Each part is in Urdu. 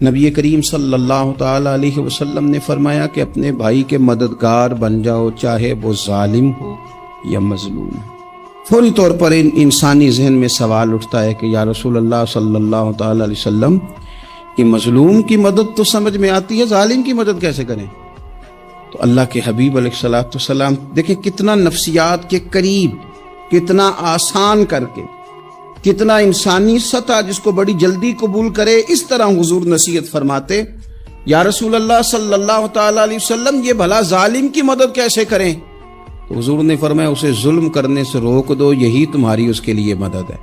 نبی کریم صلی اللہ تعالی علیہ وسلم نے فرمایا کہ اپنے بھائی کے مددگار بن جاؤ، چاہے وہ ظالم ہو یا مظلوم ہو۔ فوری طور پر انسانی ذہن میں سوال اٹھتا ہے کہ یا رسول اللہ صلی اللہ تعالی علیہ وسلم، کہ مظلوم کی مدد تو سمجھ میں آتی ہے، ظالم کی مدد کیسے کریں؟ تو اللہ کے حبیب علیہ الصلوۃ والسلام دیکھیں کتنا نفسیات کے قریب، کتنا آسان کر کے، کتنا انسانی سطح جس کو بڑی جلدی قبول کرے، اس طرح حضور نصیحت فرماتے، یا رسول اللہ صلی اللہ تعالی علیہ وسلم یہ بھلا ظالم کی مدد کیسے کریں؟ تو حضور نے فرمایا اسے ظلم کرنے سے روک دو، یہی تمہاری اس کے لیے مدد ہے۔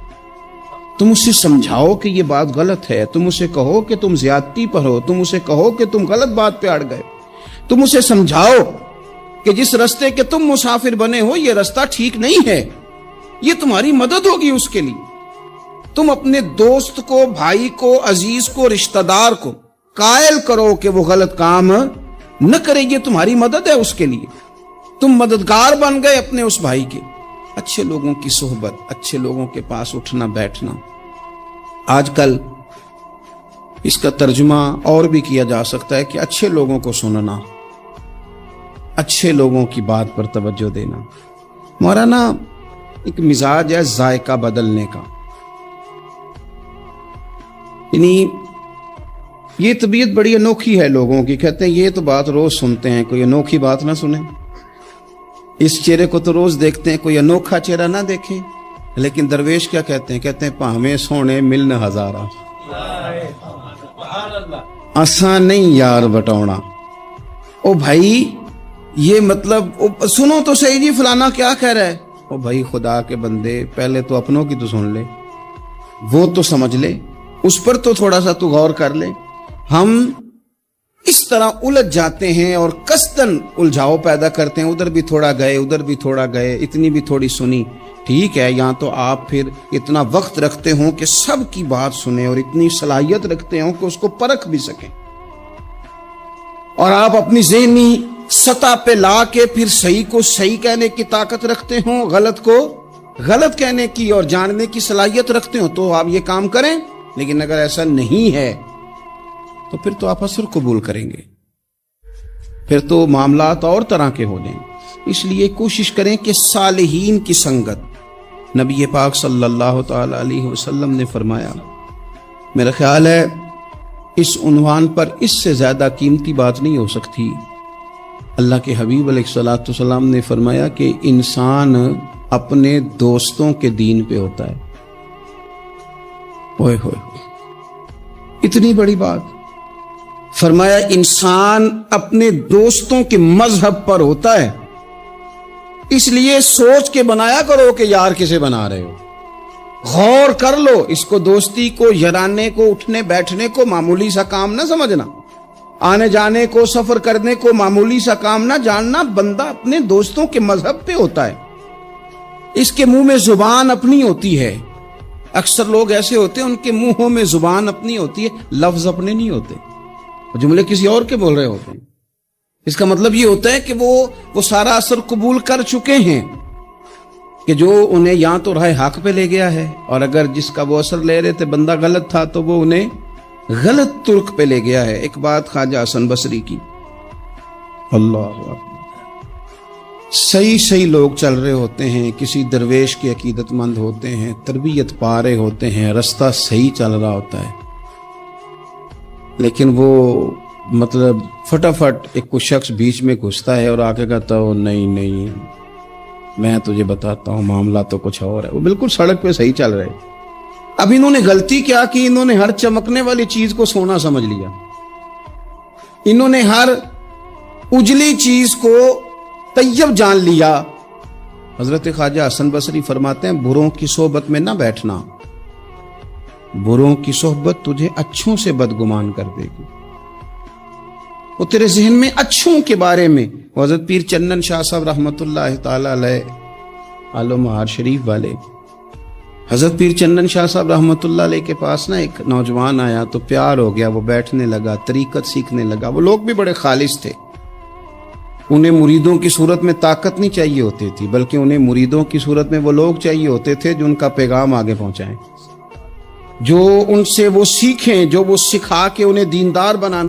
تم اسے سمجھاؤ کہ یہ بات غلط ہے، تم اسے کہو کہ تم زیادتی پر ہو، تم اسے کہو کہ تم غلط بات پہ اڑ گئے، تم اسے سمجھاؤ کہ جس رستے کے تم مسافر بنے ہو یہ رستہ ٹھیک نہیں ہے، یہ تمہاری مدد ہوگی اس کے لیے۔ تم اپنے دوست کو، بھائی کو، عزیز کو، رشتہ دار کو قائل کرو کہ وہ غلط کام نہ کرے، یہ تمہاری مدد ہے اس کے لیے۔ تم مددگار بن گئے اپنے اس بھائی کے۔ اچھے لوگوں کی صحبت، اچھے لوگوں کے پاس اٹھنا بیٹھنا۔ آج کل اس کا ترجمہ اور بھی کیا جا سکتا ہے کہ اچھے لوگوں کو سننا، اچھے لوگوں کی بات پر توجہ دینا۔ ہمارا نا ایک مزاج ہے ذائقہ بدلنے کا، یعنی یہ طبیعت بڑی انوکھی ہے لوگوں کی، کہتے ہیں یہ تو بات روز سنتے ہیں، کوئی انوکھی بات نہ سنیں، اس چہرے کو تو روز دیکھتے ہیں، کوئی انوکھا چہرہ نہ دیکھیں۔ لیکن درویش کیا کہتے ہیں پاہمیں سونے ملن ہزارہ، آسان نہیں یار بٹونا۔ او بھائی یہ مطلب سنو تو صحیح جی فلانا کیا کہہ رہا ہے۔ او بھائی خدا کے بندے پہلے تو اپنوں کی تو سن لے، وہ تو سمجھ لے، اس پر تو تھوڑا سا تو غور کر لے۔ ہم اس طرح الجھ جاتے ہیں اور قصداً الجھاؤ پیدا کرتے ہیں، ادھر بھی تھوڑا گئے، ادھر بھی تھوڑا گئے، اتنی بھی تھوڑی سنی، ٹھیک ہے، یہاں تو آپ پھر اتنا وقت رکھتے ہوں کہ سب کی بات سنیں اور اتنی صلاحیت رکھتے ہوں کہ اس کو پرکھ بھی سکیں، اور آپ اپنی ذہنی سطح پہ لا کے پھر صحیح کو صحیح کہنے کی طاقت رکھتے ہوں، غلط کو غلط کہنے کی اور جاننے کی صلاحیت رکھتے ہوں، تو آپ یہ کام کریں۔ لیکن اگر ایسا نہیں ہے تو پھر تو آپ اثر قبول کریں گے، پھر تو معاملات اور طرح کے ہو جائیں گے۔ اس لیے کوشش کریں کہ صالحین کی سنگت، نبی پاک صلی اللہ تعالی علیہ وسلم نے فرمایا، میرا خیال ہے اس عنوان پر اس سے زیادہ قیمتی بات نہیں ہو سکتی۔ اللہ کے حبیب علیہ الصلوۃ والسلام نے فرمایا کہ انسان اپنے دوستوں کے دین پہ ہوتا ہے۔ ہوئے ہوئے اتنی بڑی بات فرمایا، انسان اپنے دوستوں کے مذہب پر ہوتا ہے۔ اس لیے سوچ کے بنایا کرو کہ یار کسے بنا رہے ہو، غور کر لو، اس کو دوستی کو، یارانے کو، اٹھنے بیٹھنے کو معمولی سا کام نہ سمجھنا، آنے جانے کو، سفر کرنے کو معمولی سا کام نہ جاننا۔ بندہ اپنے دوستوں کے مذہب پہ ہوتا ہے، اس کے منہ میں زبان اپنی ہوتی ہے۔ اکثر لوگ ایسے ہوتے ہیں ان کے منہوں میں زبان اپنی ہوتی ہے، لفظ اپنے نہیں ہوتے، جملے کسی اور کے بول رہے ہوتے ہیں۔ اس کا مطلب یہ ہوتا ہے کہ وہ سارا اثر قبول کر چکے ہیں کہ جو انہیں یہاں تو راہ حق پہ لے گیا ہے، اور اگر جس کا وہ اثر لے رہے تھے بندہ غلط تھا تو وہ انہیں غلط ترک پہ لے گیا ہے۔ ایک بات خواجہ حسن بصری کی، اللہ اکبر، صحیح لوگ چل رہے ہوتے ہیں، کسی درویش کے عقیدت مند ہوتے ہیں، تربیت پا رہے ہوتے ہیں، رستہ صحیح چل رہا ہوتا ہے، لیکن وہ مطلب فٹافٹ ایک کوئی شخص بیچ میں گھستا ہے اور آگے کہتا ہو نہیں میں تجھے بتاتا ہوں معاملہ تو کچھ اور ہے۔ وہ بالکل سڑک پہ صحیح چل رہے۔ اب انہوں نے غلطی کیا کی، انہوں نے ہر چمکنے والی چیز کو سونا سمجھ لیا، انہوں نے ہر اجلی چیز کو طیب جان لیا۔ حضرت خواجہ حسن بصری فرماتے ہیں بروں کی صحبت میں نہ بیٹھنا، بروں کی صحبت تجھے اچھوں سے بدگمان کر دے گی۔ وہ تیرے ذہن میں اچھوں کے بارے میں، حضرت پیر چندن شاہ صاحب رحمۃ اللہ تعالی علیہ آل و مہار شریف والے، حضرت پیر چندن شاہ صاحب رحمۃ اللہ علیہ کے پاس نا ایک نوجوان آیا تو پیار ہو گیا، وہ بیٹھنے لگا، طریقت سیکھنے لگا۔ وہ لوگ بھی بڑے خالص تھے، انہیں مریدوں کی صورت میں طاقت نہیں چاہیے ہوتی تھی، بلکہ انہیں مریدوں کی صورت میں وہ لوگ چاہیے ہوتے تھے جو ان کا پیغام آگے پہنچائیں۔ جو ان سے وہ سیکھیں جو وہ سکھا کے انہیں دیندار بنانا